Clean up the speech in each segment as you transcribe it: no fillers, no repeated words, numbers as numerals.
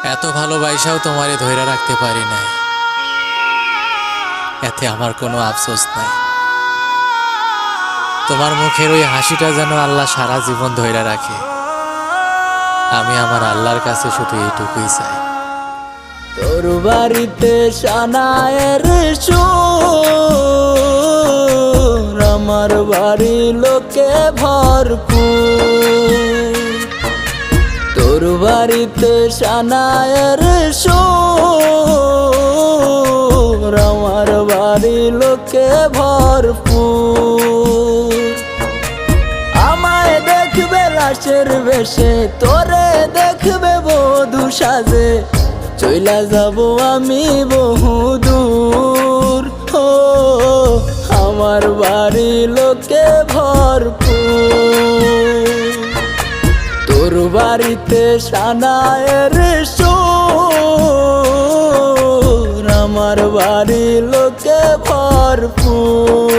এত ভালোবাসাও তোমারে ধইরা রাখতে পারি নাই, এতে আমার কোনো আফসোস নাই। তোমার মুখের ওই হাসিটা যেন আল্লাহ সারা জীবন ধইরা রাখে। আমি আমার আল্লাহর কাছে শুধু এইটুকুই চাই। তোর বাড়িতে সানায়ের সুর, আমার বাড়ি লোকে ভরপুর। তোর বাড়িতে সানায়ের সুর, আমার বাড়ি লোকে ভরপুর। আমায় দেখবে লাশের বেশে, তোরে দেখবে বধূ সাজে, চইলা যাব আমি বহুদূর। ও আমার বাড়ি লোকে ভরপুর। তোর বাড়িতে সানায়ের সুর, আমার বাড়ি লোকে ভরপুর।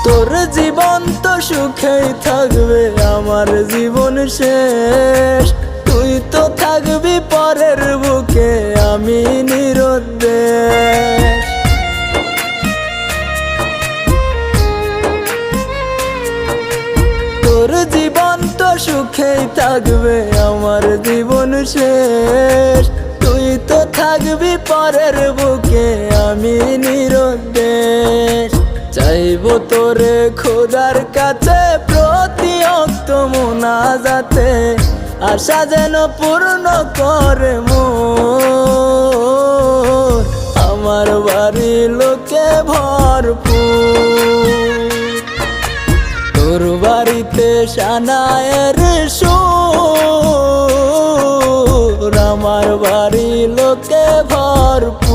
তোর জীবন তো সুখেই থাকবে, আমার জীবন শেষ। তুই তো থাকবি পরের বুকে, আমি নিরুদ্দেশ। তোর জীবন তো সুখেই থাকবে, আমার জীবন শেষ। তুই তো থাকবি পরের বুকে, আমি নিরুদ্দেশ। চাইবো তোরে খোদার কাছে প্রতি অক্ত মুনাজাতে, আশা যেন পূর্ণ করে মোর। আমার বাড়ি লোকে ভরপুর। তোর বাড়িতে সানায়ের সুর, আমার বাড়ি লোকে ভরপুর।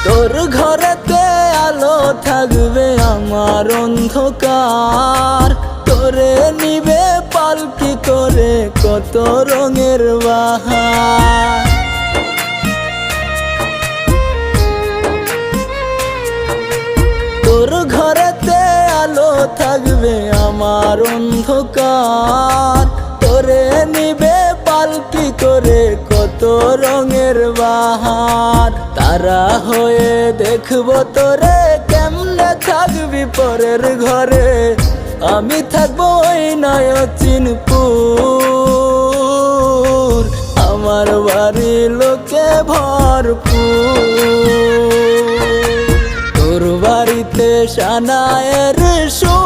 তোর ঘরেতে আলো থাকবে, আমার অন্ধকার। তোরে নিবে পালকি করে কত রঙের বাহার। তোর ঘরেতে আলো থাকবে, আমার অন্ধকার। তোরে নিবে পালকি করে কত রঙের বাহার। তারা হয়ে দেখবো তোরে, কেমনে থাকবি পরের ঘরে। আমি থাকবো ওই নয়চিনপুর, আমার বাড়ি লোকে ভরপুর। তোর বাড়িতে সানায়ের সুর,